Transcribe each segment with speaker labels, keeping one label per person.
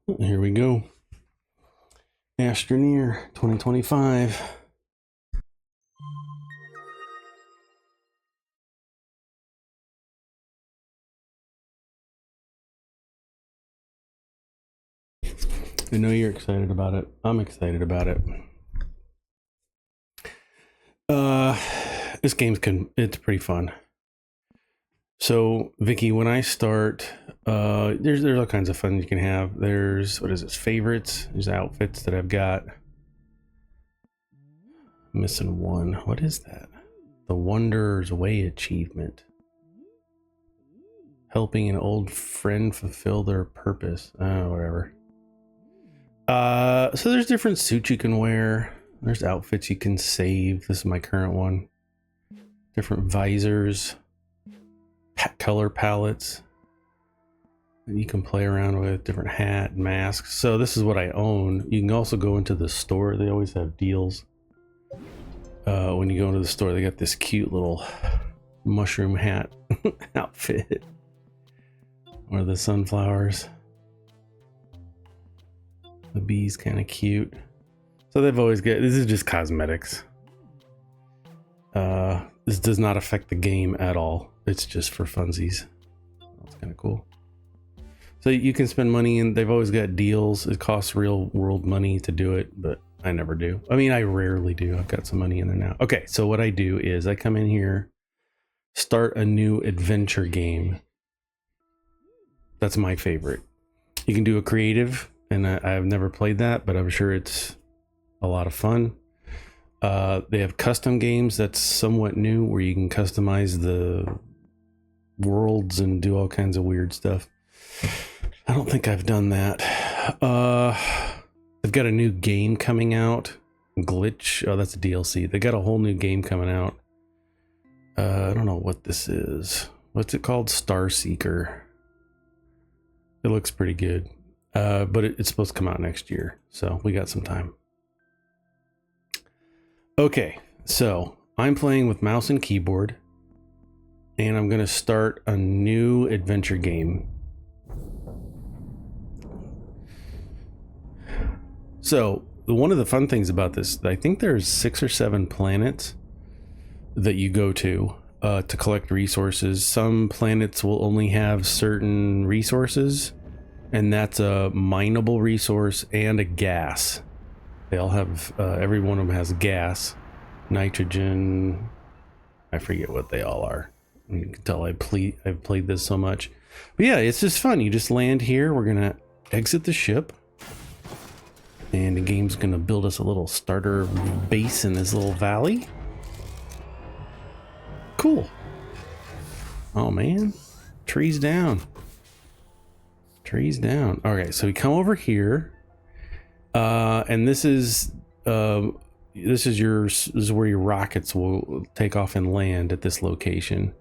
Speaker 1: Here we go. Astroneer 2025. I know you're excited about it. I'm excited about it. This it's pretty fun. So, Vicky, when I start, there's all kinds of fun you can have. There's what is it? Favorites. There's outfits that I've got. Missing one. What is that? The Wanderer's Way achievement. Helping an old friend fulfill their purpose. Whatever. So there's different suits you can wear. There's outfits you can save. This is my current one. Different visors, color palettes that you can play around with, different hat, masks. So this is what I own. You can also go into the store. They always have deals. When you go into the store, they got this cute little mushroom hat outfit. Or the sunflowers. The bee's kind of cute. So they've always got, this is just cosmetics. This does not affect the game at all. It's just for funsies. That's kind of cool. So you can spend money and they've always got deals. It costs real world money to do it, but I never do. I mean, I rarely do. I've got some money in there now. Okay, so what I do is I come in here, start a new adventure game. That's my favorite. You can do a creative, and I've never played that, but I'm sure it's a lot of fun. They have custom games that's somewhat new where you can customize the worlds and do all kinds of weird stuff. I don't think I've done that. They've got a new game coming out. Glitch. Oh, that's a DLC. They got a whole new game coming out. I don't know what this is. What's it called? Star Seeker. It looks pretty good. But it's supposed to come out next year. So we got some time. Okay, so I'm playing with mouse and keyboard, and I'm going to start a new adventure game. So one of the fun things about this, I think there's 6 or 7 planets that you go to collect resources. Some planets will only have certain resources, and that's a mineable resource and a gas. They all have, every one of them has gas, nitrogen. I forget what they all are. You can tell I've played this so much. But yeah, it's just fun. You just land here. We're going to exit the ship. And the game's going to build us a little starter base in this little valley. Cool. Oh, man. Trees down. Trees down. All right, so we come over here. And this is where your rockets will take off and land at this location.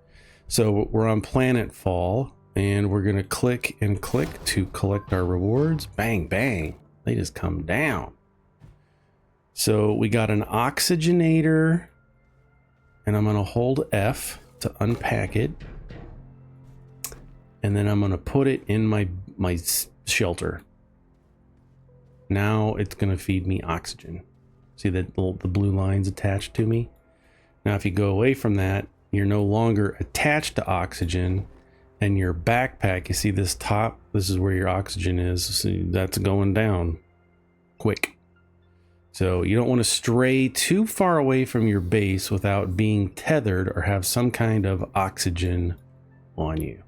Speaker 1: So we're on Planet Fall, and we're gonna click and click to collect our rewards. Bang, bang. They just come down. So we got an oxygenator, and I'm gonna hold F to unpack it. And then I'm gonna put it in my shelter. Now it's going to feed me oxygen. See the blue lines attached to me? Now if you go away from that, you're no longer attached to oxygen, and your backpack, you see this top? This is where your oxygen is. So that's going down quick. So you don't want to stray too far away from your base without being tethered or have some kind of oxygen on you.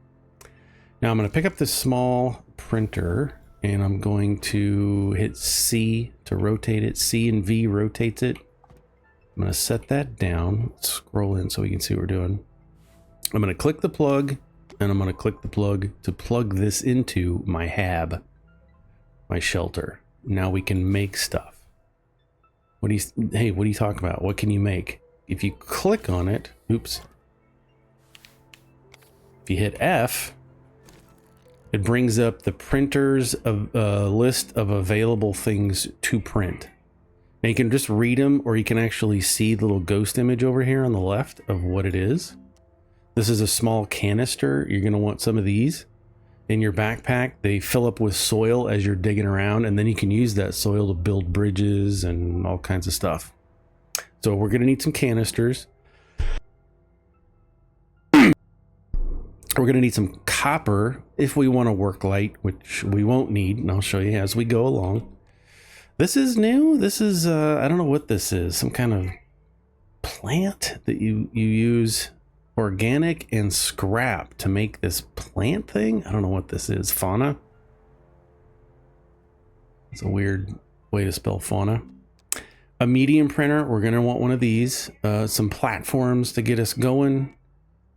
Speaker 1: Now I'm going to pick up this small printer, and I'm going to hit C to rotate it. C and V rotates it. I'm going to set that down. Let's scroll in so we can see what we're doing. I'm going to click the plug, and I'm going to click the plug to plug this into my hab, my shelter. Now we can make stuff. What do you talk about? What can you make? If you click on it, oops. If you hit F, it brings up the printer's list of available things to print. Now you can just read them, or you can actually see the little ghost image over here on the left of what it is. This is a small canister. You're going to want some of these. in your backpack. They fill up with soil as you're digging around, and then you can use that soil to build bridges and all kinds of stuff. So we're going to need some canisters. We're going to need some copper if we want to work light, which we won't need, and I'll show you as we go along. This is new. This is, I don't know what this is. Some kind of plant that you use organic and scrap to make this plant thing. I don't know what this is. Fauna. It's a weird way to spell fauna. A medium printer. We're going to want one of these. Some platforms to get us going,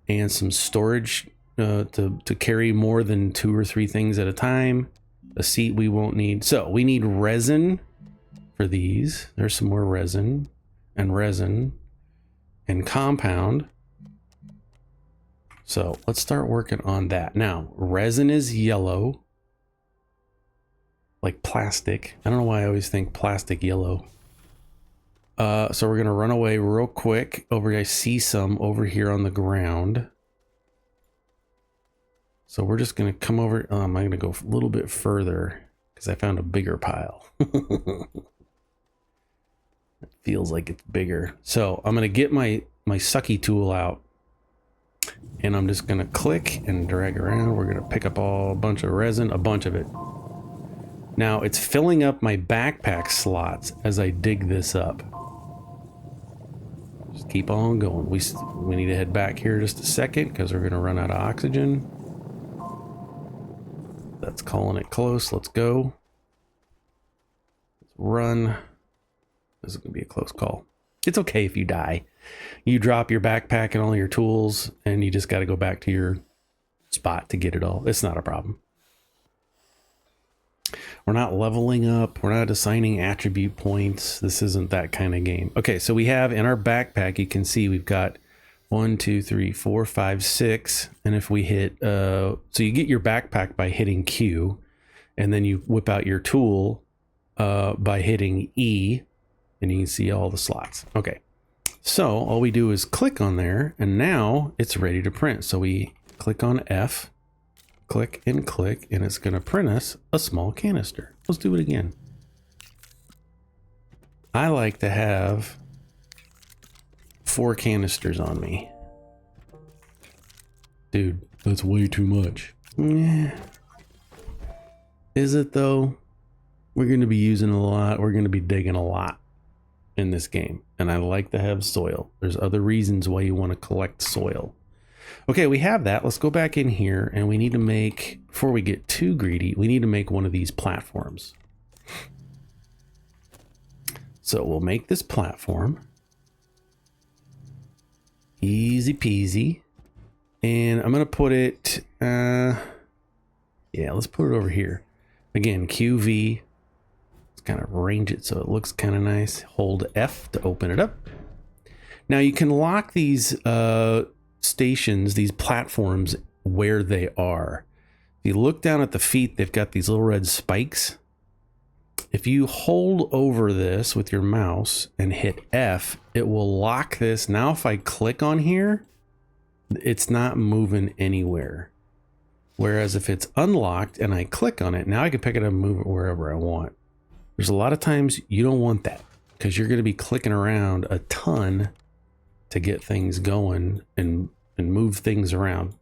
Speaker 1: and some storage to carry more than 2 or 3 things at a time. A seat we won't need. So we need resin for these. There's some more resin and compound. So let's start working on that. Now, resin is yellow, like plastic. I don't know why I always think plastic yellow. So we're gonna run away real quick over. I see some over here on the ground. So we're just going to come over. I'm going to go a little bit further because I found a bigger pile. It feels like it's bigger. So I'm going to get my sucky tool out, and I'm just going to click and drag around. We're going to pick up a bunch of resin, a bunch of it. Now it's filling up my backpack slots as I dig this up. Just keep on going. We need to head back here just a second because we're going to run out of oxygen. That's calling it close. Let's go. Let's run. This is going to be a close call. It's okay if you die. You drop your backpack and all your tools, and you just got to go back to your spot to get it all. It's not a problem. We're not leveling up. We're not assigning attribute points. This isn't that kind of game. Okay, so we have in our backpack, you can see we've got 1, 2, 3, 4, 5, 6. And if we hit, so you get your backpack by hitting Q, and then you whip out your tool by hitting E, and you can see all the slots. Okay. So all we do is click on there, and now it's ready to print. So we click on F, click, and it's going to print us a small canister. Let's do it again. I like to have 4 canisters on me. Dude, that's way too much. Yeah. Is it though? We're going to be using a lot. We're going to be digging a lot in this game. And I like to have soil. There's other reasons why you want to collect soil. Okay, we have that. Let's go back in here, and we need to make, before we get too greedy, we need to make one of these platforms. So we'll make this platform. Easy peasy. And I'm going to put it, yeah, let's put it over here. Again, QV. Let's kind of arrange it so it looks kind of nice. Hold F to open it up. Now you can lock these stations, these platforms, where they are. If you look down at the feet, they've got these little red spikes. If you hold over this with your mouse and hit F, it will lock this. Now if I click on here, it's not moving anywhere. Whereas if it's unlocked and I click on it, now I can pick it up and move it wherever I want. There's a lot of times you don't want that because you're going to be clicking around a ton to get things going and move things around.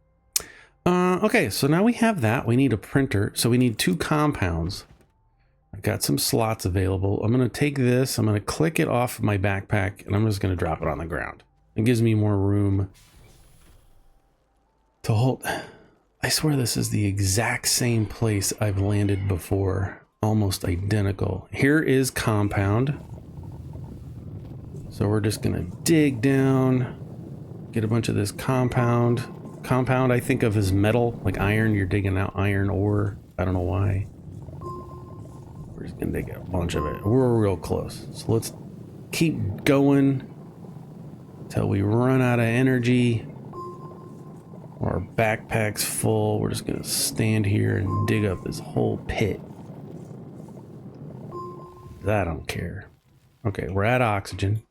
Speaker 1: Okay, so now we have that. We need a printer. So we need 2 compounds. I've got some slots available. I'm going to take this. I'm going to click it off my backpack, and I'm just going to drop it on the ground. It gives me more room to hold. I swear this is the exact same place I've landed before. Almost identical. Here is compound. So we're just going to dig down, get a bunch of this compound. Compound I think of as metal, like iron. You're digging out iron ore. I don't know why. We're just going to dig a bunch of it. We're real close. So let's keep going until we run out of energy. Our backpack's full. We're just going to stand here and dig up this whole pit. I don't care. Okay, we're at oxygen.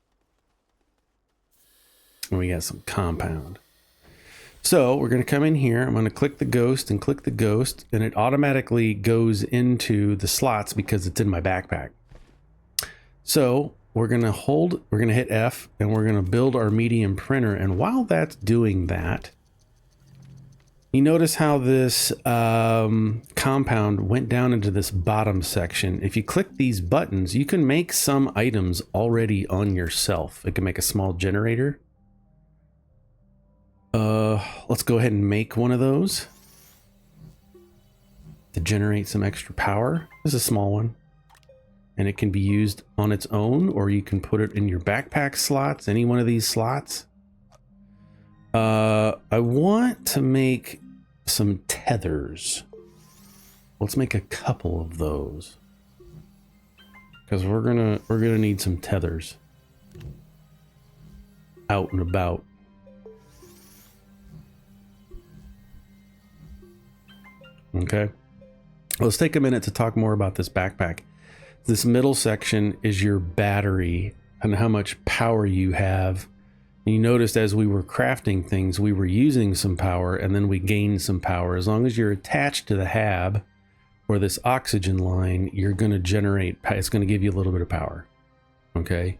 Speaker 1: And we got some compound. So we're going to come in here. I'm going to click the ghost and click the ghost, and it automatically goes into the slots because it's in my backpack. So we're going to hit F, and we're going to build our medium printer. And while that's doing that, you notice how this compound went down into this bottom section. If you click these buttons, you can make some items already on yourself. It can make a small generator. Let's go ahead and make one of those to generate some extra power. This is a small one, and it can be used on its own, or you can put it in your backpack slots, any one of these slots. I want to make some tethers. Let's make a couple of those, because we're gonna need some tethers out and about. Okay, let's take a minute to talk more about this backpack. This middle section is your battery and how much power you have. And you noticed as we were crafting things, we were using some power and then we gained some power. As long as you're attached to the hab or this oxygen line, you're going to generate, it's going to give you a little bit of power. Okay.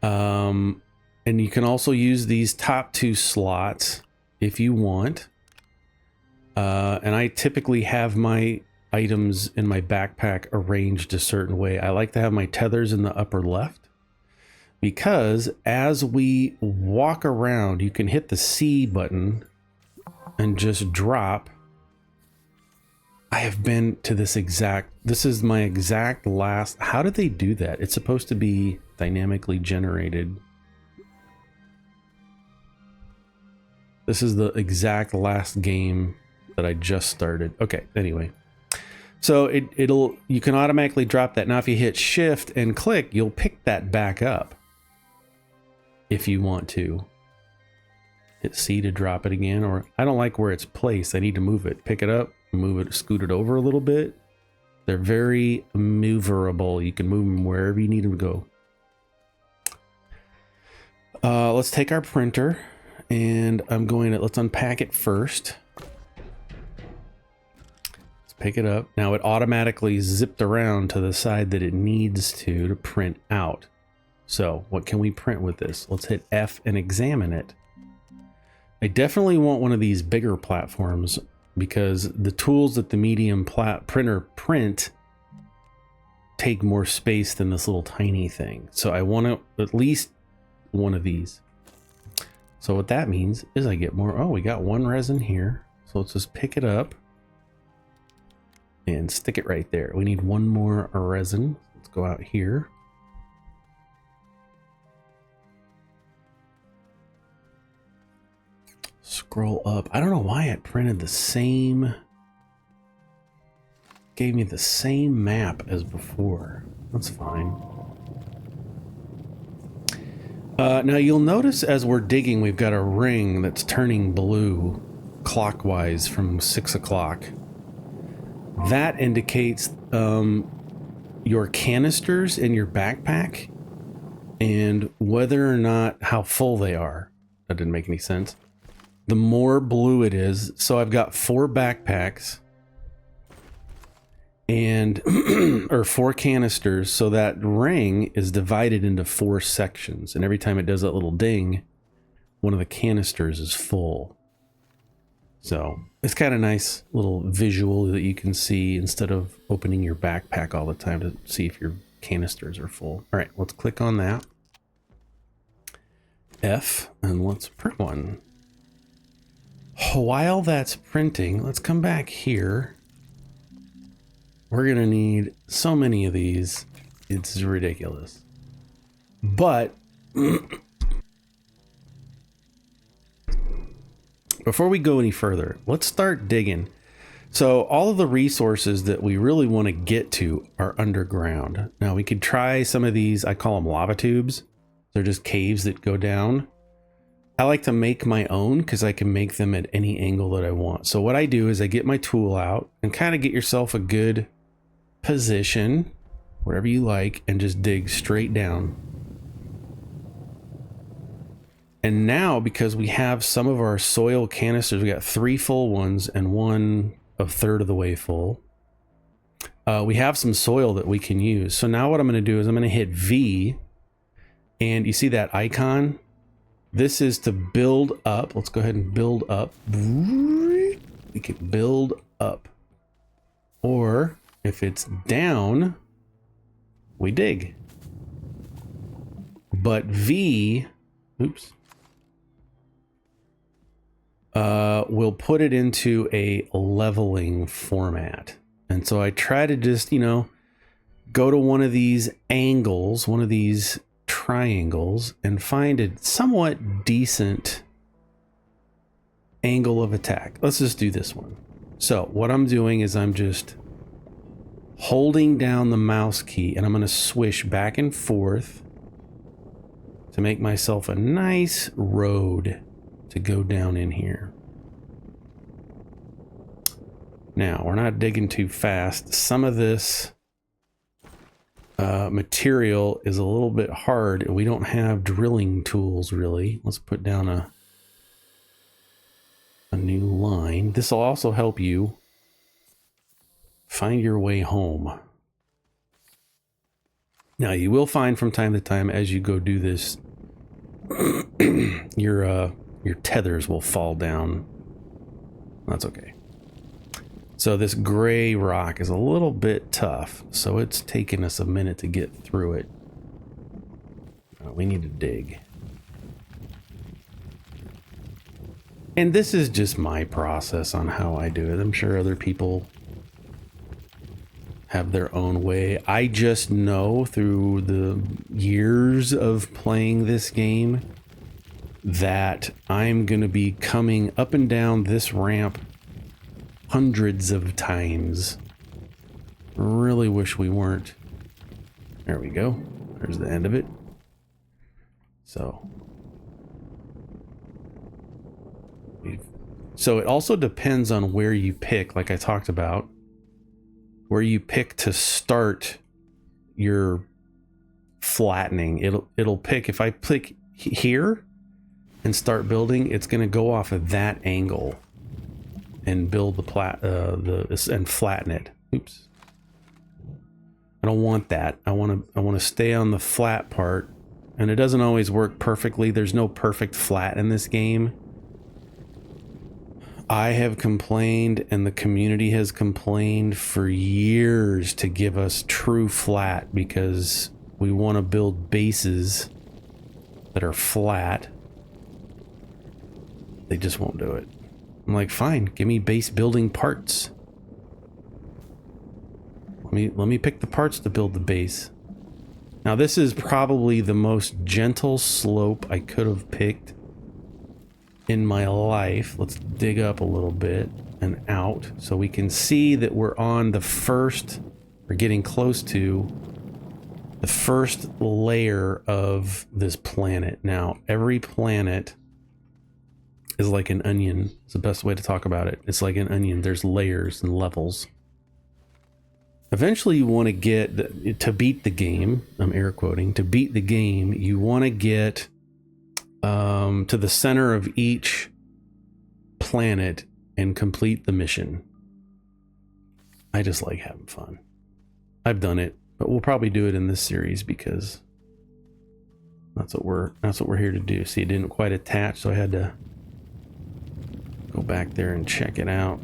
Speaker 1: And you can also use these top two slots if you want. And I typically have my items in my backpack arranged a certain way. I like to have my tethers in the upper left, because as we walk around, you can hit the C button and just drop. I have been to this is my exact last. How did they do that? It's supposed to be dynamically generated. This is the exact last game that I just started. Okay, anyway. So you can automatically drop that. Now if you hit shift and click, you'll pick that back up if you want to. Hit C to drop it again, or I don't like where it's placed. I need to move it. Pick it up, move it, scoot it over a little bit. They're very moverable. You can move them wherever you need them to go. Let's take our printer, and let's unpack it first. Pick it up. Now it automatically zipped around to the side that it needs to print out. So what can we print with this? Let's hit F and examine it. I definitely want one of these bigger platforms, because the tools that the medium printer print take more space than this little tiny thing. So I want at least one of these. So what that means is I get more. Oh, we got one resin here. So let's just pick it up and stick it right there. We need one more resin. Let's go out here. Scroll up. I don't know why it printed the same, gave me the same map as before. That's fine. Now you'll notice as we're digging, we've got a ring that's turning blue clockwise from 6 o'clock. That indicates your canisters in your backpack and whether or not how full they are. That didn't make any sense. The more blue it is, so I've got 4 backpacks and or 4 canisters, so that ring is divided into 4 sections, and every time it does that little ding, one of the canisters is full. So it's kind of nice little visual that you can see instead of opening your backpack all the time to see if your canisters are full. All right, let's click on that. F, and let's print one. While that's printing, let's come back here. We're gonna need so many of these. It's ridiculous. But before we go any further, let's start digging. So all of the resources that we really want to get to are underground. Now we could try some of these. I call them lava tubes. They're just caves that go down. I like to make my own because I can make them at any angle that I want. So what I do is I get my tool out and kind of get yourself a good position, whatever you like, and just dig straight down. And now, because we have some of our soil canisters, we got 3 full ones and one a third of the way full. We have some soil that we can use. So now what I'm going to do is I'm going to hit V, and you see that icon? This is to build up. Let's go ahead and build up. We can build up. Or if it's down, we dig. But V, oops, we'll put it into a leveling format. And so I try to just, you know, go to one of these angles, one of these triangles, and find a somewhat decent angle of attack. Let's just do this one. So what I'm doing is I'm just holding down the mouse key, and I'm going to swish back and forth to make myself a nice road to go down in here. Now, we're not digging too fast. Some of this material is a little bit hard. We don't have drilling tools, really. Let's put down a new line. This will also help you find your way home. Now, you will find from time to time as you go do this, your tethers will fall down. That's okay. So this gray rock is a little bit tough, so it's taken us a minute to get through it. We need to dig. And this is just my process on how I do it. I'm sure other people have their own way. I just know through the years of playing this game that I'm going to be coming up and down this ramp hundreds of times. Really wish we weren't. There we go. There's the end of it. So it also depends on where you pick, like I talked about, where you pick to start your flattening. It'll pick, if I click here and start building, it's going to go off of that angle and build and flatten it. Oops. I don't want that. I want to stay on the flat part, and it doesn't always work perfectly. There's no perfect flat in this game. I have complained, and the community has complained for years to give us true flat, because we want to build bases that are flat. They just won't do it. I'm like, fine, give me base building parts. Let me pick the parts to build the base. Now this is probably the most gentle slope I could have picked in my life. Let's dig up a little bit and out so we can see that we're on the first, we're getting close to the first layer of this planet. Now, every planet is like an onion. It's the best way to talk about it. It's like an onion. There's layers and levels. Eventually you want to get, to beat the game, I'm air quoting, to beat the game, you want to get to the center of each planet and complete the mission. I just like having fun. I've done it, but we'll probably do it in this series because that's what we're here to do. See, it didn't quite attach, so I had to go back there and check it out.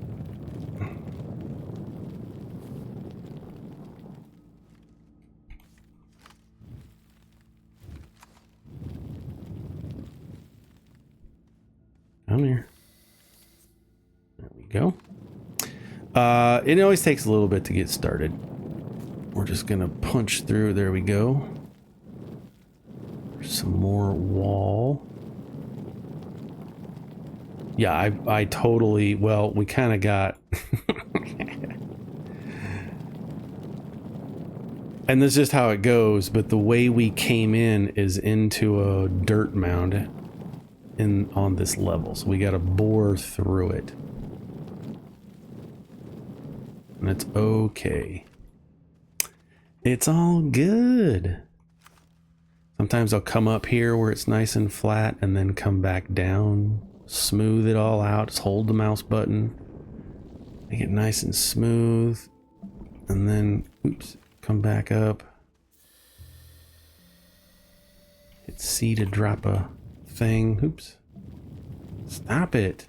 Speaker 1: Come here. There we go. It always takes a little bit to get started. We're just gonna punch through. There we go. Some more wall. Yeah, I totally, well, we kind of got and this is just how it goes, but the way we came in is into a dirt mound on this level, so we got to bore through it, and it's okay. It's all good. Sometimes I'll come up here where it's nice and flat and then come back down, smooth it all out. Just hold the mouse button, make it nice and smooth, and then, oops, come back up. Hit C to drop a thing. Oops. Stop it.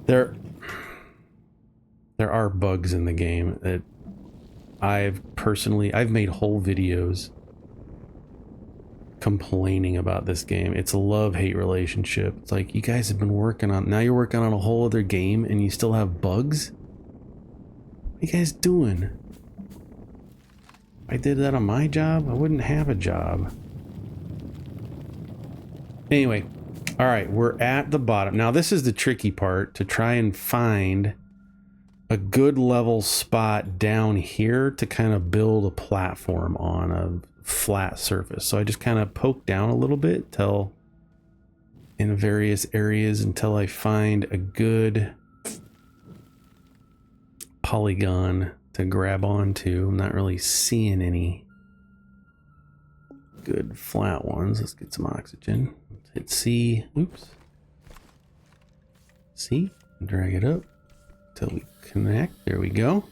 Speaker 1: There are bugs in the game that I've made whole videos complaining about this game. It's a love-hate relationship. It's like, you guys have been working on, now you're working on a whole other game and you still have bugs? What are you guys doing? If I did that on my job, I wouldn't have a job. Anyway, all right, we're at the bottom. Now this is the tricky part, to try and find a good level spot down here to kind of build a platform on a flat surface. So I just kind of poke down a little bit till in various areas until I find a good polygon to grab onto. I'm not really seeing any good flat ones. Let's get some oxygen. Let's hit C. Oops. C. Drag it up till we connect. There we go.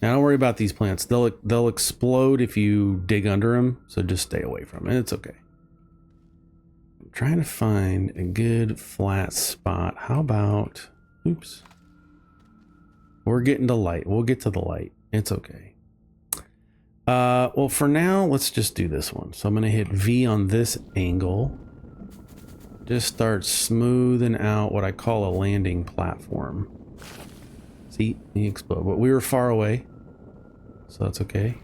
Speaker 1: Now don't worry about these plants. They'll explode if you dig under them, so just stay away from it. It's okay. I'm trying to find a good flat spot. How about, oops. We're getting to light. We'll get to the light. It's okay. Well, for now, let's just do this one. So I'm going to hit V on this angle. Just start smoothing out what I call a landing platform. See, he exploded, but we were far away, so that's okay.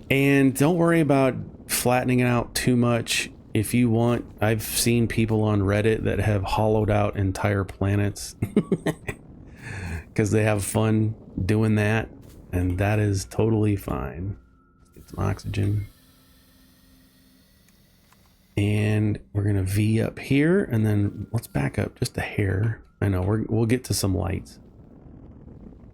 Speaker 1: And don't worry about flattening it out too much. If you want, I've seen people on Reddit that have hollowed out entire planets because they have fun doing that, and that is totally fine. Let's get some oxygen. And we're gonna V up here, and then let's back up just a hair. I know we'll get to some lights.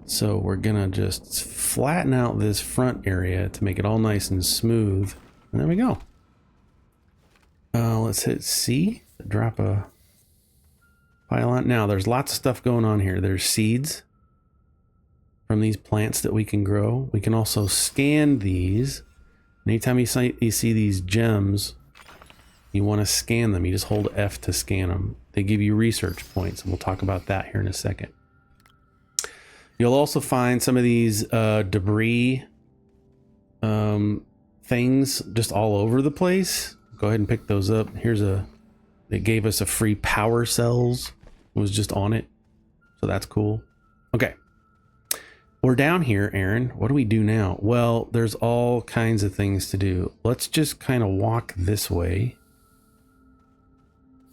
Speaker 1: So we're gonna just flatten out this front area to make it all nice and smooth. And there we go. Let's hit C to drop a pylon. Now there's lots of stuff going on here. There's seeds from these plants that we can grow. We can also scan these. Anytime you see these gems, you want to scan them. You just hold F to scan them. They give you research points, and we'll talk about that here in a second. You'll also find some of these debris things just all over the place. Go ahead and pick those up. They gave us a free power cells. It was just on it. So that's cool. Okay. We're down here, Aaron. What do we do now? Well, there's all kinds of things to do. Let's just kind of walk this way.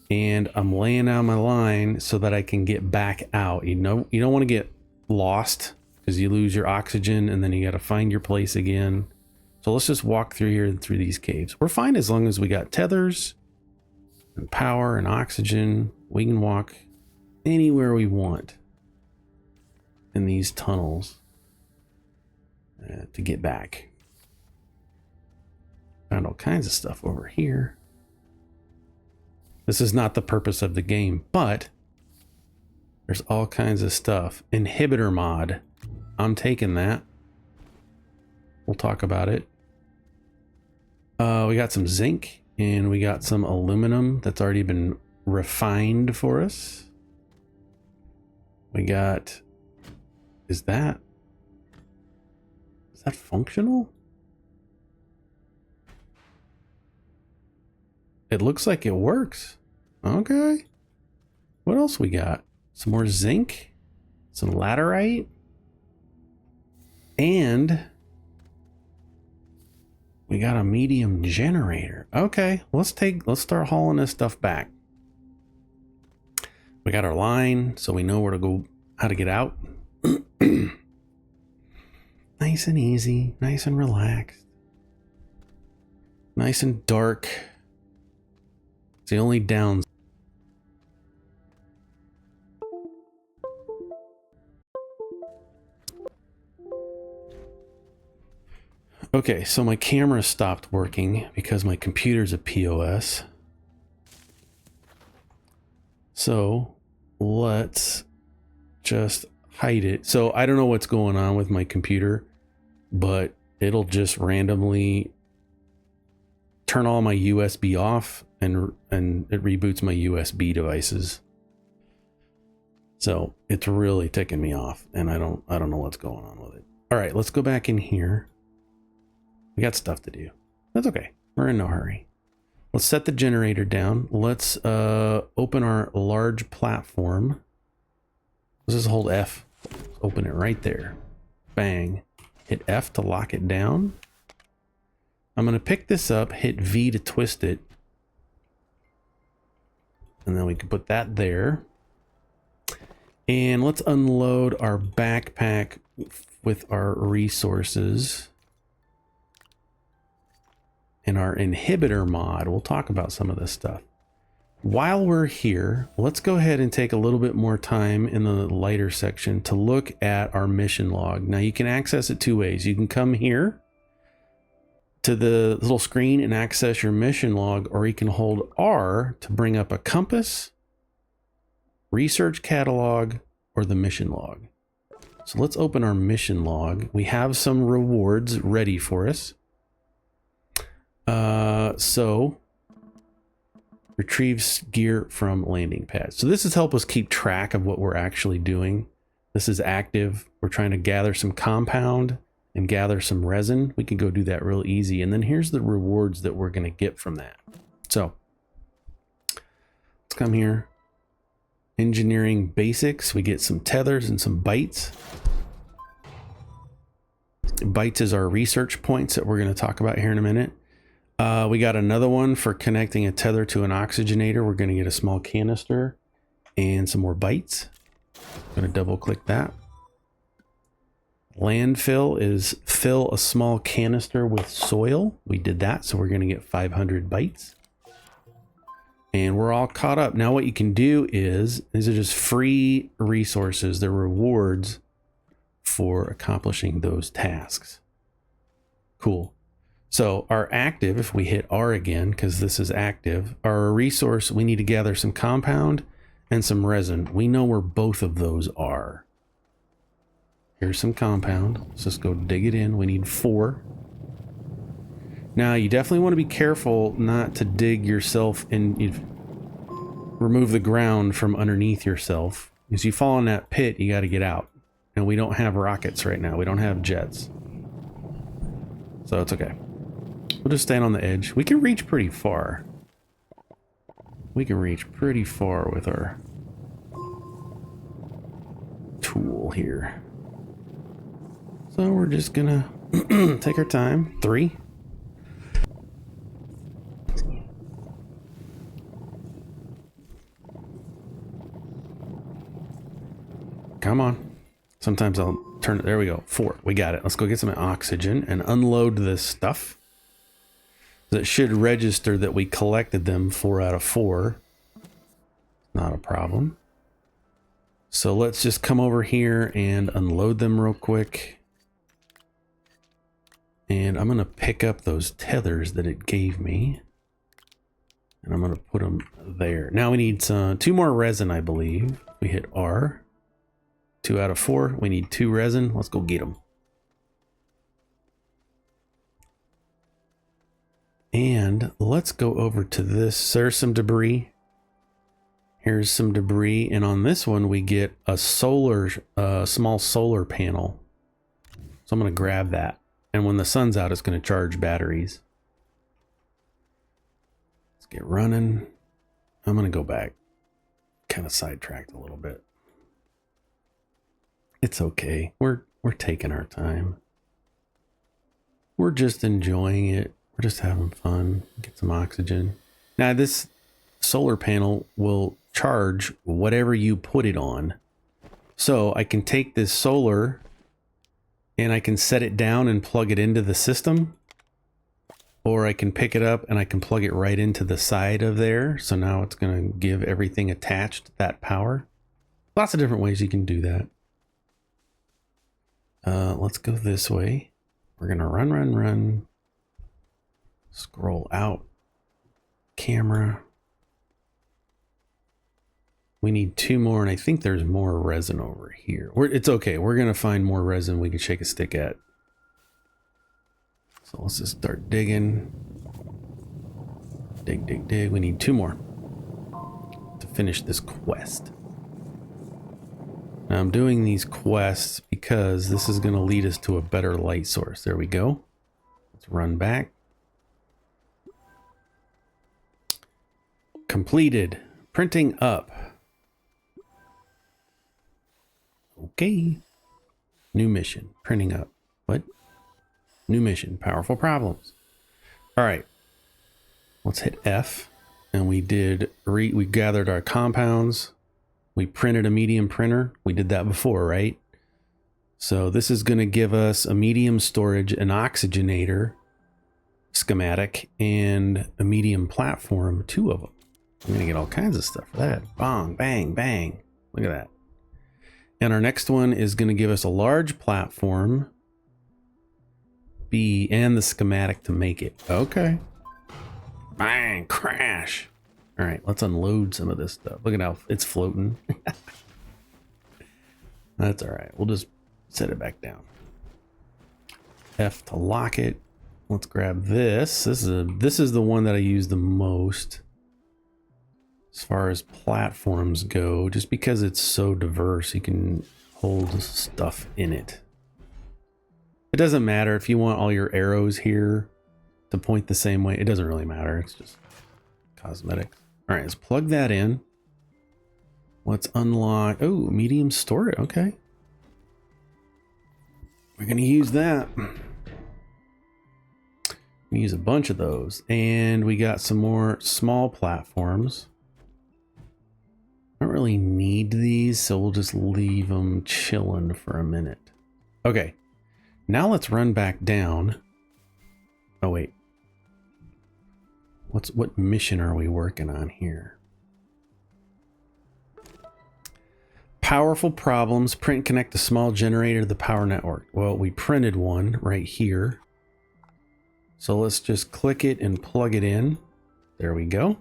Speaker 1: And I'm laying out my line so that I can get back out. You know, you don't want to get lost because you lose your oxygen and then you got to find your place again. So let's just walk through here through these caves. We're fine as long as we got tethers and power and oxygen. We can walk anywhere we want in these tunnels to get back. Found all kinds of stuff over here. This is not the purpose of the game, but there's all kinds of stuff. Inhibitor mod. I'm taking that. We'll talk about it. We got some zinc and we got some aluminum that's already been refined for us. We got, is that functional? It looks like it works. Okay. What else we got? Some more zinc, some laterite, and we got a medium generator. Okay, let's start hauling this stuff back. We got our line, so we know where to go, how to get out. Nice and easy, nice and relaxed. Nice and dark. It's the only downside. Okay, so my camera stopped working because my computer's a POS. So let's just hide it. So I don't know what's going on with my computer, but it'll just randomly turn all my USB off and it reboots my USB devices. So it's really ticking me off, and I don't know what's going on with it. All right, let's go back in here. We got stuff to do. That's okay. We're in no hurry. Let's set the generator down. Let's open our large platform. Let's just hold F. Open it right there. Bang. Hit F to lock it down. I'm going to pick this up, hit V to twist it. And then we can put that there. And let's unload our backpack with our resources. In our inhibitor mod, we'll talk about some of this stuff. While we're here, let's go ahead and take a little bit more time in the lighter section to look at our mission log. Now you can access it two ways. You can come here to the little screen and access your mission log, or you can hold R to bring up a compass, research catalog, or the mission log. So let's open our mission log. We have some rewards ready for us. So retrieves gear from landing pad. So this is help us keep track of what we're actually doing. This is active. We're trying to gather some compound and gather some resin. We can go do that real easy. And then here's the rewards that we're going to get from that. So let's come here. Engineering basics. We get some tethers and some bytes. Bytes is our research points that we're going to talk about here in a minute. We got another one for connecting a tether to an oxygenator. We're going to get a small canister and some more bytes. I'm going to double click that. Landfill is fill a small canister with soil. We did that, so we're going to get 500 bytes. And we're all caught up. Now what you can do is, these are just free resources. They're rewards for accomplishing those tasks. Cool. So our active, if we hit R again, because this is active, our resource, we need to gather some compound and some resin. We know where both of those are. Here's some compound. Let's just go dig it in. We need 4. Now you definitely want to be careful not to dig yourself and remove the ground from underneath yourself. Because you fall in that pit, you got to get out. And we don't have rockets right now. We don't have jets. So it's okay. We'll just stand on the edge. We can reach pretty far. We can reach pretty far with our tool here. So we're just gonna take our time. 3. Come on. Sometimes I'll turn it. There we go. 4. We got it. Let's go get some oxygen and unload this stuff. That should register that we collected them 4 out of 4. Not a problem. So let's just come over here and unload them real quick. And I'm going to pick up those tethers that it gave me. And I'm going to put them there. Now we need 2 more resin, I believe. We hit R. 2 out of 4. We need 2 resin. Let's go get them. And let's go over to this. There's some debris. Here's some debris. And on this one, we get a solar, small solar panel. So I'm going to grab that. And when the sun's out, it's going to charge batteries. Let's get running. I'm going to go back. Kind of sidetracked a little bit. It's okay. We're taking our time. We're just enjoying it. We're just having fun. Get some oxygen. Now this solar panel will charge whatever you put it on. So I can take this solar and I can set it down and plug it into the system. Or I can pick it up and I can plug it right into the side of there. So now it's going to give everything attached that power. Lots of different ways you can do that. Let's go this way. We're gonna run. Scroll out. Camera. We need 2 more, and I think there's more resin over here. It's okay. We're gonna find more resin we can shake a stick at. So let's just start digging. Dig. We need 2 more to finish this quest. Now I'm doing these quests because this is going to lead us to a better light source. There we go. Let's run back. Completed. Printing up. Okay. New mission. Printing up. What? New mission. Powerful problems. All right. Let's hit F. And we gathered our compounds. We printed a medium printer. We did that before, right? So this is going to give us a medium storage, an oxygenator schematic, and a medium platform, 2 of them. I'm going to get all kinds of stuff for that. Bang, bang, bang. Look at that. And our next one is going to give us a large platform, B, and the schematic to make it. Okay. Bang, crash. All right, let's unload some of this stuff. Look at how it's floating. That's all right. We'll just set it back down. F to lock it. Let's grab this. This is the one that I use the most as far as platforms go, just because it's so diverse. You can hold stuff in it. It doesn't matter if you want all your arrows here to point the same way. It doesn't really matter. It's just cosmetics. All right, let's plug that in. Let's unlock. Oh, medium storage. Okay. We're going to use that. We use a bunch of those. And we got some more small platforms. I don't really need these, so we'll just leave them chilling for a minute. Okay. Now let's run back down. Oh, wait. What mission are we working on here? Powerful problems. Print and connect a small generator to the power network. Well, we printed one right here. So let's just click it and plug it in. There we go.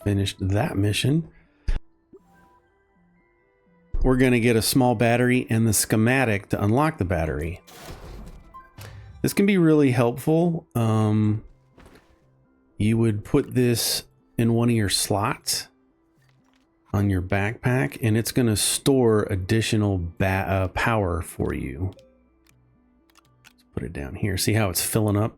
Speaker 1: Finished that mission. We're going to get a small battery and the schematic to unlock the battery. This can be really helpful. You would put this in one of your slots on your backpack, and it's going to store additional power for you. Let's put it down here. See how it's filling up?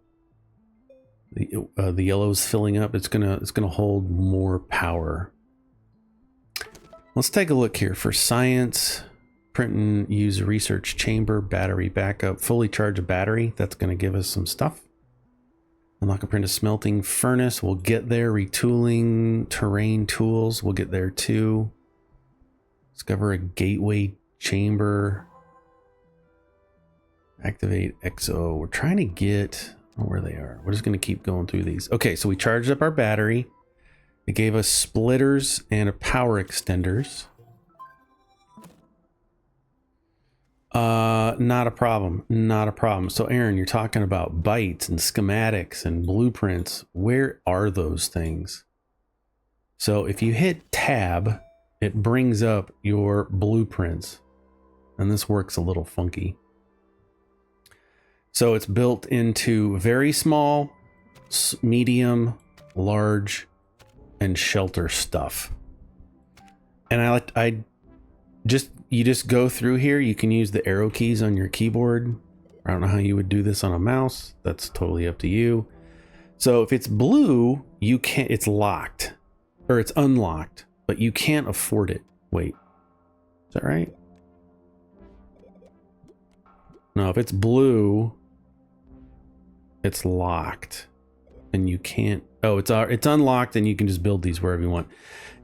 Speaker 1: The yellow's filling up. It's gonna hold more power. Let's take a look here for science. Print and use research chamber, battery backup, fully charge a battery. That's going to give us some stuff. Unlock and print a smelting furnace. We'll get there. Retooling terrain tools. We'll get there too. Discover a gateway chamber. Activate XO. We're trying to get where they are. We're just going to keep going through these. Okay, so we charged up our battery. It gave us splitters and a power extenders. Not a problem. Not a problem. So Aaron, you're talking about bytes and schematics and blueprints. Where are those things? So if you hit tab, it brings up your blueprints. And this works a little funky. So it's built into very small, medium, large, and shelter stuff. And you just go through here. You can use the arrow keys on your keyboard. I don't know how you would do this on a mouse. That's totally up to you. So if it's blue, you can't, it's locked or it's unlocked, but you can't afford it. Wait, is that right? No, if it's blue, it's locked and you can't, oh, it's unlocked and you can just build these wherever you want.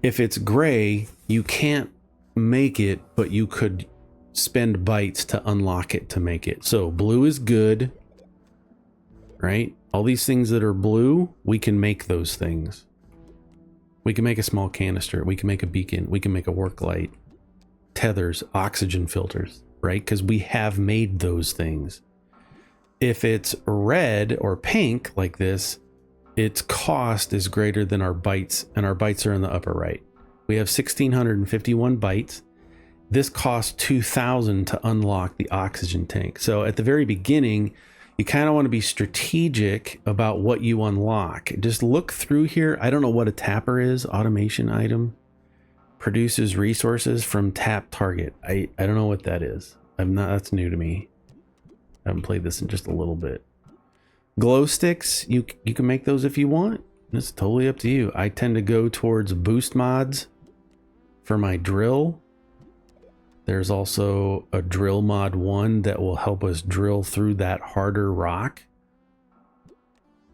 Speaker 1: If it's gray, you can't make it, but you could spend bytes to unlock it to make it. So blue is good, right? All these things that are blue, we can make those things. We can make a small canister. We can make a beacon. We can make a work light, tethers, oxygen filters, right? Because we have made those things. If it's red or pink like this, its cost is greater than our bytes, and our bytes are in the upper right. We have 1,651 bytes. This costs 2,000 to unlock the oxygen tank. So at the very beginning, you kind of want to be strategic about what you unlock. Just look through here. I don't know what a tapper is. Automation item. Produces resources from tap target. I don't know what that is. That's new to me. I haven't played this in just a little bit. Glow sticks, you can make those if you want. It's totally up to you. I tend to go towards boost mods for my drill. There's also a drill mod 1 that will help us drill through that harder rock.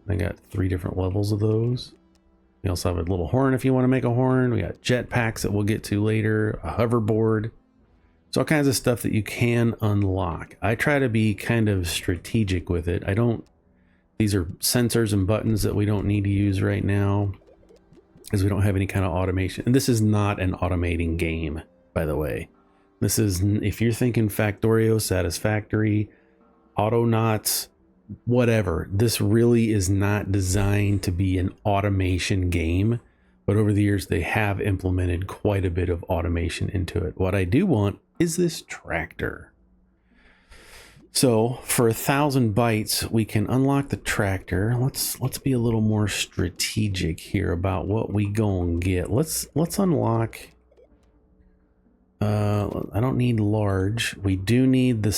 Speaker 1: I got 3 different levels of those. We also have a little horn if you want to make a horn. We got jetpacks that we'll get to later, a hoverboard. It's all kinds of stuff that you can unlock. I try to be kind of strategic with it. These are sensors and buttons that we don't need to use right now because we don't have any kind of automation. And this is not an automating game, by the way. This is, if you're thinking Factorio, Satisfactory, Autonauts, whatever, this really is not designed to be an automation game. But over the years, they have implemented quite a bit of automation into it. What I do want is this tractor. So for 1,000 bytes, we can unlock the tractor. Let's be a little more strategic here about what we gonna get. Let's unlock. I don't need large. We do need the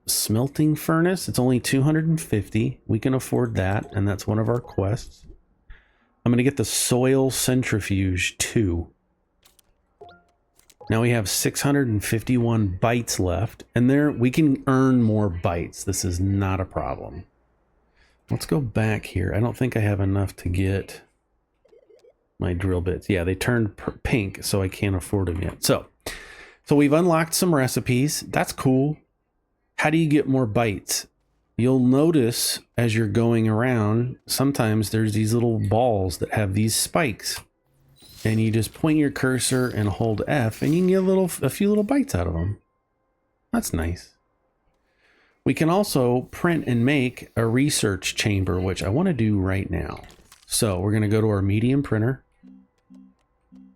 Speaker 1: smelting furnace. It's only 250. We can afford that, and that's one of our quests. I'm gonna get the soil centrifuge 2. Now we have 651 bytes left, and there we can earn more bytes. This is not a problem. Let's go back here. I don't think I have enough to get my drill bits. Yeah, they turned pink, so I can't afford them yet. So we've unlocked some recipes. That's cool. How do you get more bytes? You'll notice as you're going around, sometimes there's these little balls that have these spikes. And you just point your cursor and hold F, and you can get a few little bytes out of them. That's nice. We can also print and make a research chamber, which I want to do right now. So we're going to go to our medium printer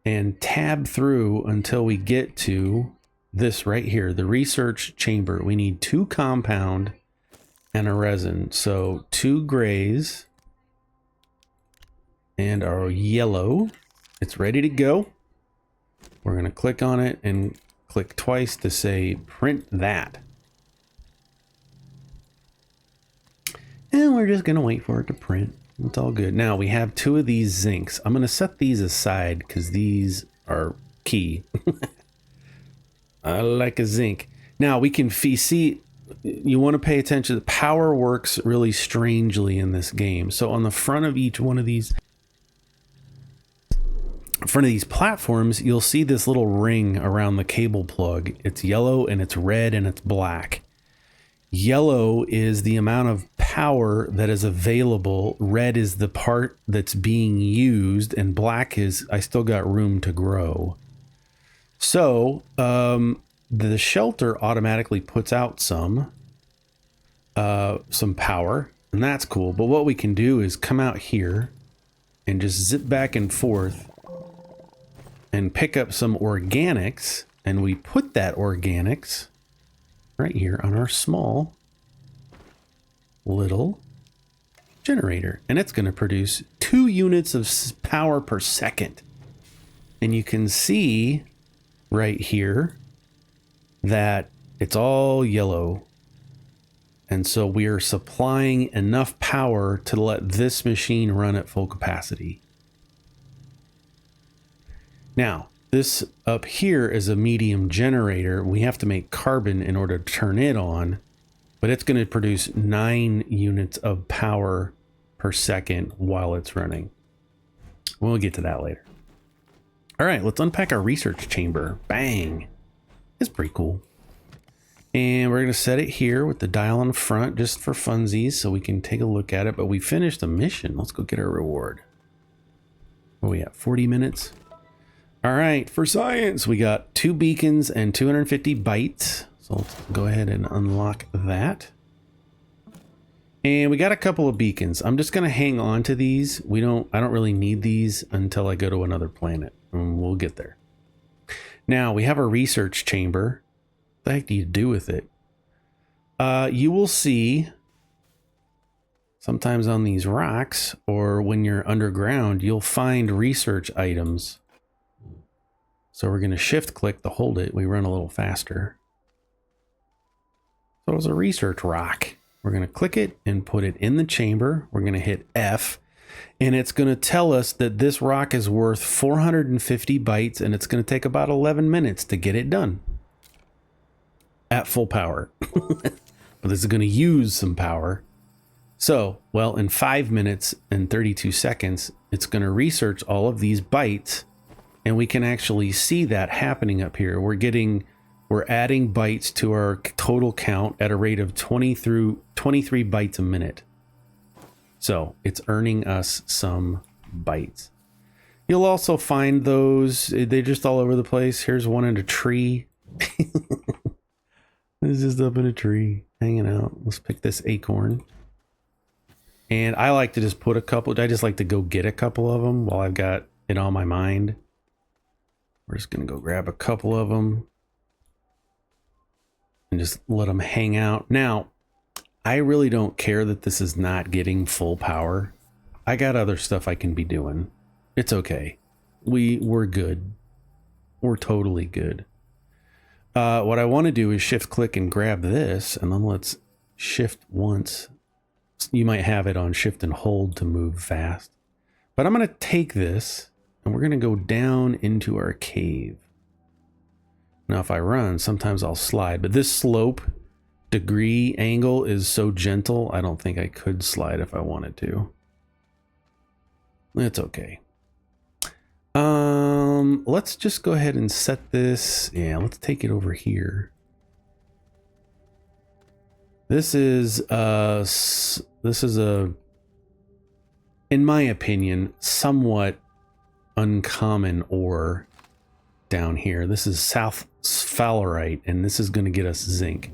Speaker 1: and tab through until we get to this right here, the research chamber. We need 2 compound and a resin. So 2 grays and our yellow. It's ready to go. We're going to click on it and click twice to say print that. And we're just going to wait for it to print. It's all good. Now we have 2 of these zincs. I'm going to set these aside because these are key. I like a zinc. Now we can see, you want to pay attention. The power works really strangely in this game. So on the front of each one of these, platforms, you'll see this little ring around the cable plug. It's yellow and it's red and it's black. Yellow is the amount of power that is available. Red is the part that's being used, and black is I still got room to grow. So the shelter automatically puts out some power, and that's cool. But what we can do is come out here and just zip back and forth and pick up some organics, and we put that organics right here on our small little generator, and it's going to produce 2 units of power per second. And you can see right here that it's all yellow, and so we are supplying enough power to let this machine run at full capacity. Now, this up here is a medium generator. We have to make carbon in order to turn it on, but it's going to produce 9 units of power per second while it's running. We'll get to that later. All right, let's unpack our research chamber. Bang. It's pretty cool. And we're going to set it here with the dial on the front just for funsies so we can take a look at it. But we finished the mission. Let's go get our reward. What are we at? 40 minutes? All right, for science, we got 2 beacons and 250 bytes. So let's go ahead and unlock that. And we got a couple of beacons. I'm just going to hang on to these. I don't really need these until I go to another planet, and we'll get there. Now we have a research chamber. What the heck do you do with it? You will see sometimes on these rocks, or when you're underground, you'll find research items. So we're going to shift click to hold it. We run a little faster. So it's a research rock. We're going to click it and put it in the chamber. We're going to hit F, and it's going to tell us that this rock is worth 450 bytes, and it's going to take about 11 minutes to get it done at full power. But this is going to use some power. So, well, in 5 minutes and 32 seconds, it's going to research all of these bytes, and we can actually see that happening up here. We're adding bytes to our total count at a rate of 23 bytes a minute. So it's earning us some bytes. You'll also find those, they're just all over the place. Here's one in a tree. It's just up in a tree, hanging out. Let's pick this acorn. And I like to just I just like to go get a couple of them while I've got it on my mind. We're just going to go grab a couple of them and just let them hang out. Now, I really don't care that this is not getting full power. I got other stuff I can be doing. It's okay. We're good. We're totally good. What I want to do is shift click and grab this, and then let's shift once. You might have it on shift and hold to move fast. But I'm going to take this and we're going to go down into our cave. Now, if I run, sometimes I'll slide, but this slope degree angle is so gentle, I don't think I could slide if I wanted to. It's okay. Let's just go ahead and set this. Yeah, let's take it over here. This is a, in my opinion, somewhat uncommon ore down here. This is South Sphalerite, and this is going to get us zinc.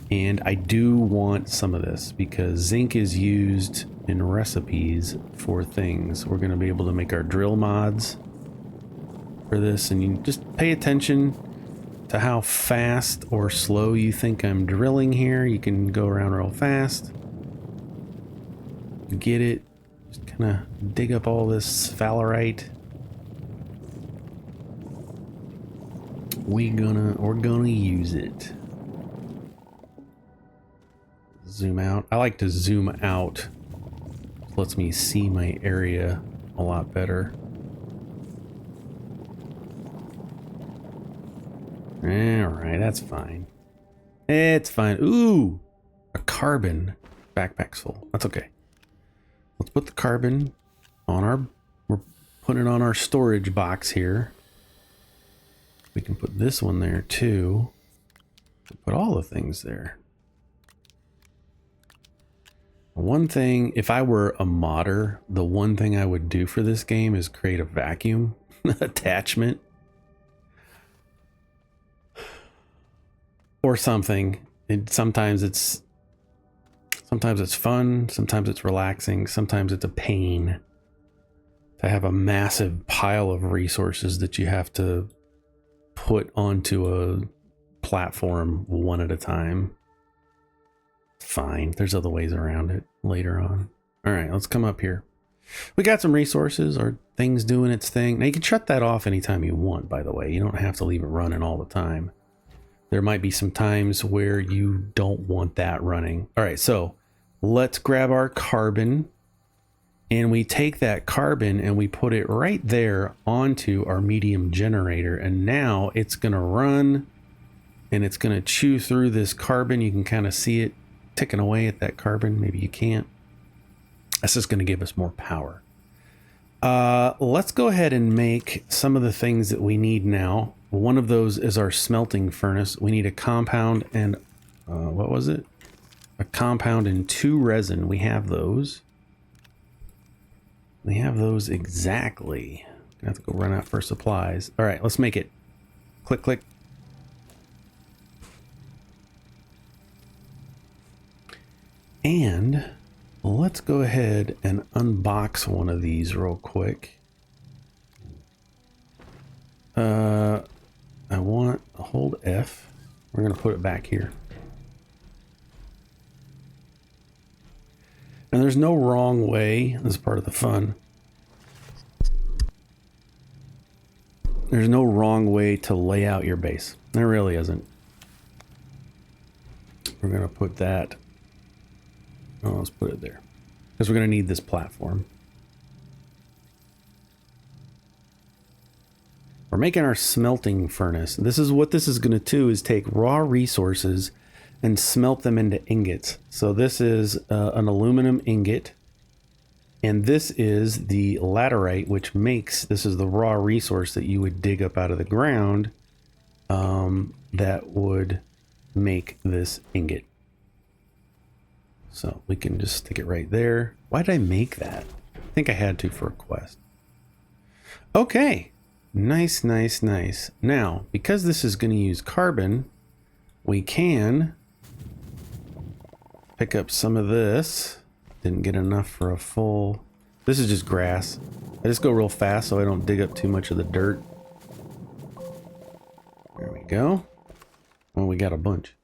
Speaker 1: And I do want some of this because zinc is used in recipes for things. We're going to be able to make our drill mods for this, and you just pay attention to how fast or slow you think I'm drilling here. You can go around real fast. Get it. Just kind of dig up all this sphalerite. We're gonna use it. Zoom out. I like to zoom out. It lets me see my area a lot better. Alright, that's fine. It's fine. Ooh! A carbon. Backpack's full. That's okay. Let's put the carbon on we're putting it on our storage box here. We can put this one there too. Put all the things there. One thing, if I were a modder, the one thing I would do for this game is create a vacuum attachment. Or something. Sometimes it's fun, sometimes it's relaxing, sometimes it's a pain to have a massive pile of resources that you have to put onto a platform one at a time. Fine, there's other ways around it later on. All right, let's come up here. We got some resources. Our thing's doing its thing. Now you can shut that off anytime you want, by the way. You don't have to leave it running all the time. There might be some times where you don't want that running. All right, so let's grab our carbon, and we take that carbon and we put it right there onto our medium generator. And now it's going to run and it's going to chew through this carbon. You can kind of see it ticking away at that carbon. Maybe you can't. That's just going to give us more power. Let's go ahead and make some of the things that we need now. One of those is our smelting furnace. We need a compound and what was it? A compound and 2 resin. We have those. We have those exactly. Gonna have to go run out for supplies. All right, let's make it. Click, click. And let's go ahead and unbox one of these real quick. I want to hold F. We're going to put it back here. And there's no wrong way. This is part of the fun. There's no wrong way to lay out your base. There really isn't. We're going to put that. Oh, let's put it there. Because we're going to need this platform. We're making our smelting furnace. This is what this is going to do, is take raw resources and smelt them into ingots. So this is an aluminum ingot. And this is the laterite, which makes, this is the raw resource that you would dig up out of the ground that would make this ingot. So we can just stick it right there. Why did I make that? I think I had to for a quest. Okay. Nice, nice, nice. Now, because this is going to use carbon, we can pick up some of this. Didn't get enough for a full... This is just grass. I just go real fast so I don't dig up too much of the dirt. There we go. Well, we got a bunch.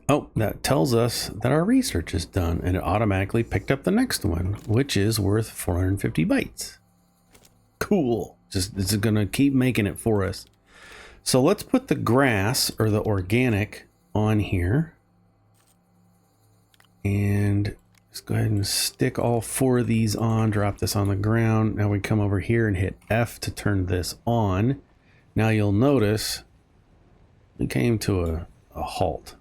Speaker 1: Oh, that tells us that our research is done, and it automatically picked up the next one, which is worth 450 bytes. Cool. Just, it's gonna keep making it for us. So let's put the grass, or the organic, on here. And just go ahead and stick all 4 of these on, drop this on the ground. Now we come over here and hit F to turn this on. Now you'll notice we came to a halt.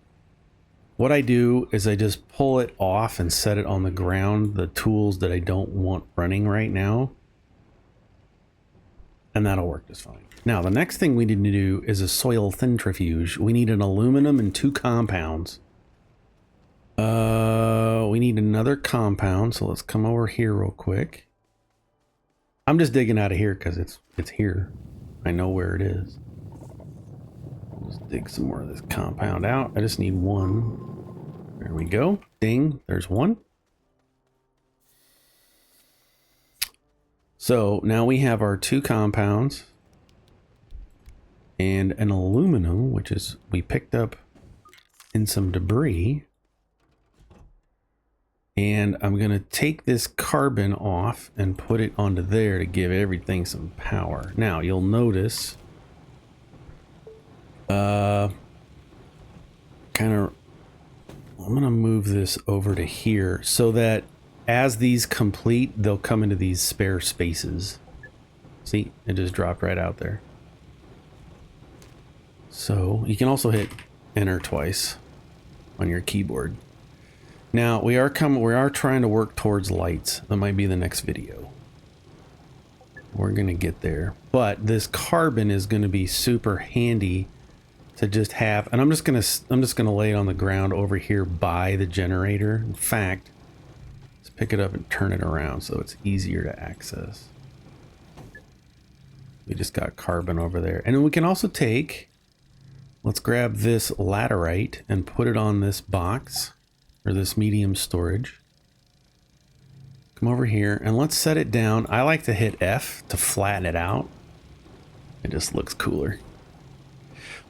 Speaker 1: What I do is I just pull it off and set it on the ground, the tools that I don't want running right now. And that'll work just fine. Now, the next thing we need to do is a soil centrifuge. We need an aluminum and 2 compounds. We need another compound, so let's come over here real quick. I'm just digging out of here because it's here. I know where it is. Let's dig some more of this compound out. I just need 1. There we go. Ding, there's 1. So now we have our 2 compounds and an aluminum, which is we picked up in some debris. And I'm going to take this carbon off and put it onto there to give everything some power. Now you'll notice I'm going to move this over to here so that as these complete, they'll come into these spare spaces. See, it just dropped right out there. So you can also hit enter twice on your keyboard. Now we are trying to work towards lights. That might be the next video. We're going to get there, but this carbon is going to be super handy to just have, and I'm just gonna lay it on the ground over here by the generator. In fact, let's pick it up and turn it around so it's easier to access. We just got carbon over there, and then we can also take, let's grab this laterite and put it on this box or this medium storage. Come over here and let's set it down. I like to hit F to flatten it out. It just looks cooler.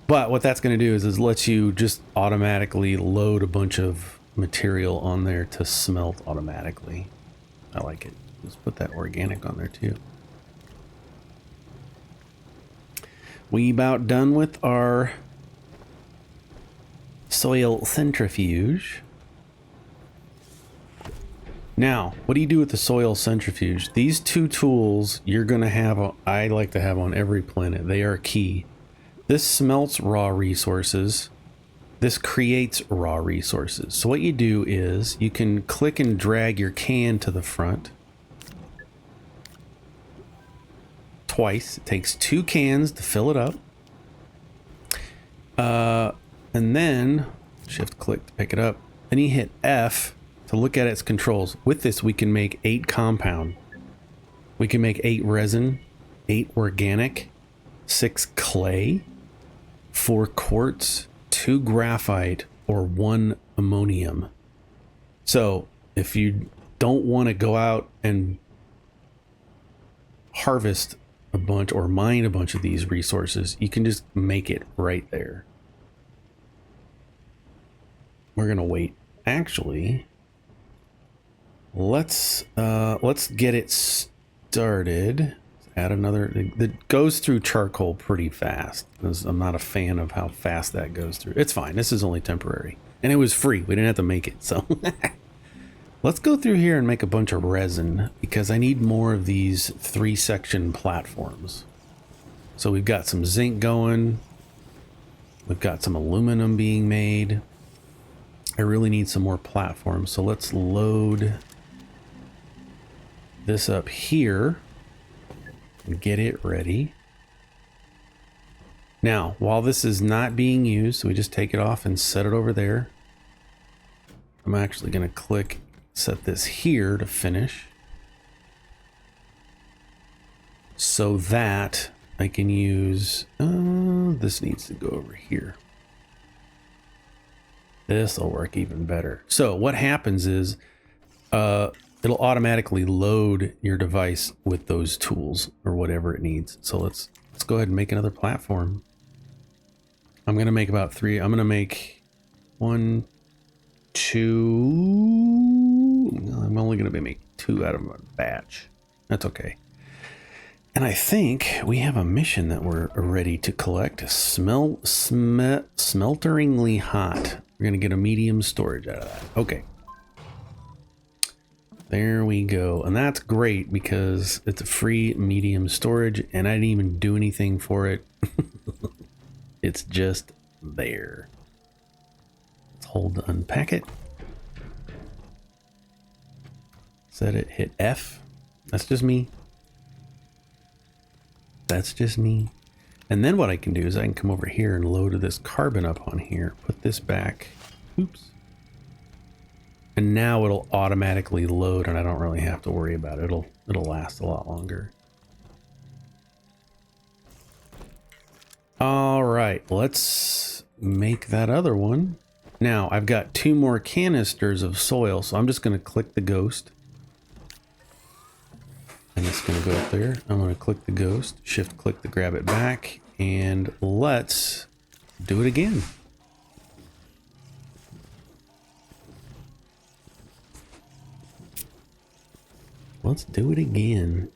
Speaker 1: But what that's going to do is lets you just automatically load a bunch of material on there to smelt automatically. I like it. Let's put that organic on there too. We about done with our soil centrifuge. Now, what do you do with the soil centrifuge? These 2 tools you're going to have, I like to have on every planet. They are key. This smelts raw resources. This creates raw resources. So what you do is you can click and drag your can to the front. Twice. It takes 2 cans to fill it up. And then shift click to pick it up. Then you hit F to look at its controls. With this, we can make 8 compound. We can make 8 resin, 8 organic, 6 clay, 4 quartz, 2 graphite, or 1 ammonium. So if you don't want to go out and harvest a bunch or mine a bunch of these resources, you can just make it right there. We're gonna wait. Actually, let's get it started. Add another. It goes through charcoal pretty fast. I'm not a fan of how fast that goes through. It's fine. This is only temporary, and it was free. We didn't have to make it. So let's go through here and make a bunch of resin, because I need more of these 3-section platforms. So we've got some zinc going. We've got some aluminum being made. I really need some more platforms. So let's load this up here and get it ready. Now, while this is not being used, we just take it off and set it over there. I'm actually going to click set this here to finish, so that I can use this needs to go over here. This will work even better. So what happens is it'll automatically load your device with those tools or whatever it needs. So let's go ahead and make another platform. I'm gonna make about 3. I'm gonna make 1, 2. I'm only gonna make 2 out of a batch. That's okay. And I think we have a mission that we're ready to collect. Smelteringly hot. We're gonna get a medium storage out of that. Okay. There we go. And that's great because it's a free medium storage and I didn't even do anything for it. It's just there. Let's hold to unpack it. Set it, hit F. That's just me. That's just me. And then what I can do is I can come over here and load this carbon up on here, put this back. Oops. And now it'll automatically load and I don't really have to worry about it. It'll last a lot longer. All right, let's make that other one. Now I've got 2 more canisters of soil, so I'm just going to click the ghost. And it's going to go up there. I'm going to click the ghost, shift click to grab it back, and let's do it again. Let's do it again.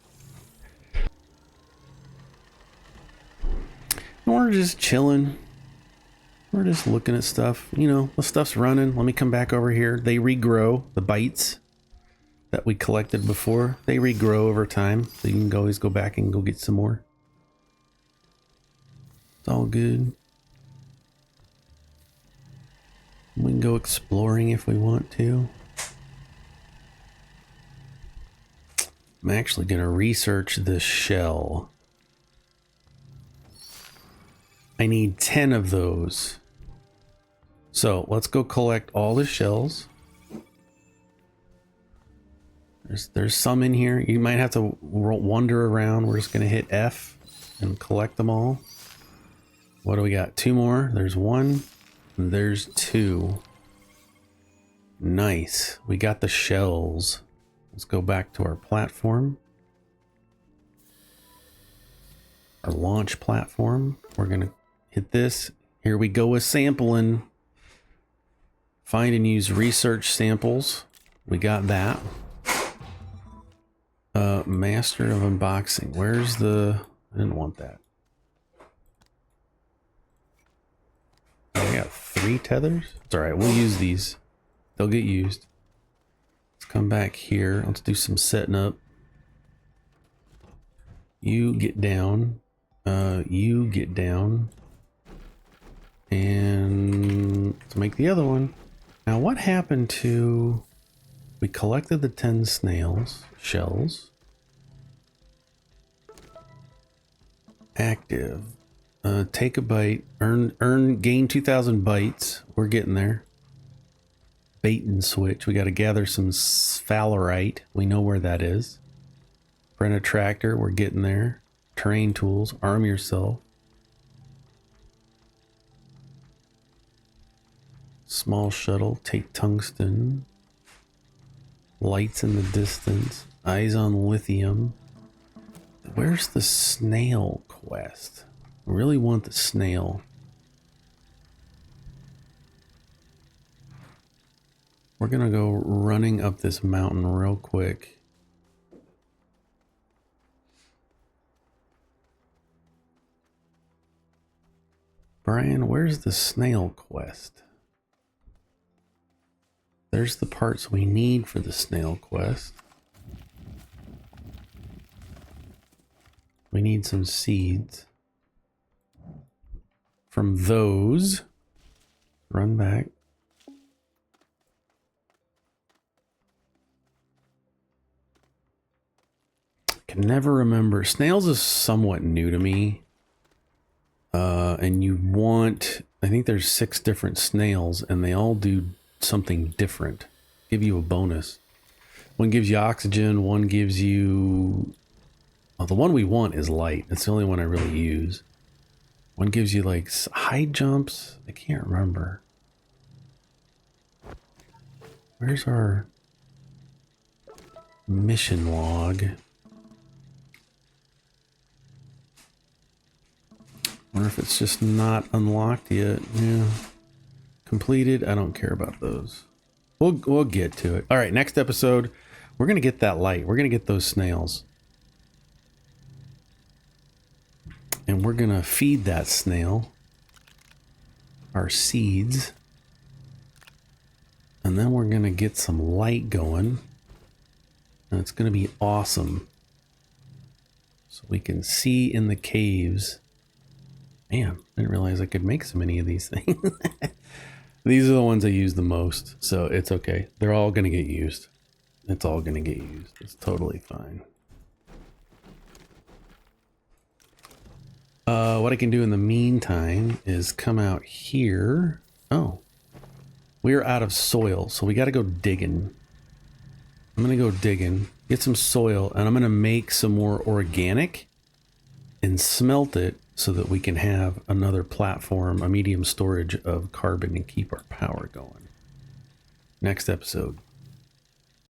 Speaker 1: We're just chilling. We're just looking at stuff. You know, the stuff's running. Let me come back over here. They regrow. The bytes that we collected before, they regrow over time. So you can always go back and go get some more. It's all good. We can go exploring if we want to. I'm actually going to research the shell. I need 10 of those. So let's go collect all the shells. There's some in here. You might have to wander around. We're just going to hit F and collect them all. What do we got? 2 more. There's 1. And there's 2. Nice. We got the shells. Let's go back to our platform. Our launch platform. We're going to hit this. Here we go with sampling. Find and use research samples. We got that. Master of unboxing. Where's the... I didn't want that. I got 3 tethers. It's all right. We'll use these. They'll get used. Let's come back here. Let's do some setting up. You get down. You get down. And let's make the other one. Now what happened to... We collected the 10 shells. Active. Take a bite. Gain 2,000 bytes. We're getting there. Bait and switch. We got to gather some sphalerite. We know where that is. Rent a tractor. We're getting there. terrain tools, arm yourself. Small shuttle, take tungsten. Lights in the distance, eyes on lithium. Where's the snail quest? I really want the snail. We're gonna go running up this mountain real quick. Brian, where's the snail quest? There's the parts we need for the snail quest. We need some seeds. From those, run back. Can never remember. Snails is somewhat new to me. And you want, I think there's 6 different snails and they all do something different. Give you a bonus. One gives you oxygen, one gives you, well, the one we want is light. That's the only one I really use. One gives you like high jumps. I can't remember. Where's our mission log? Wonder if it's just not unlocked yet. Yeah. Completed. I don't care about those. We'll get to it. All right, next episode, we're gonna get that light. We're gonna get those snails, and we're gonna feed that snail our seeds, and then we're gonna get some light going, and it's gonna be awesome. So we can see in the caves. Man, I didn't realize I could make so many of these things. These are the ones I use the most, so it's okay. They're all going to get used. It's all going to get used. It's totally fine. What I can do in the meantime is come out here. Oh, we're out of soil, so we got to go digging. I'm going to go digging, get some soil, and I'm going to make some more organic and smelt it so that we can have another platform, a medium storage of carbon and keep our power going. Next episode.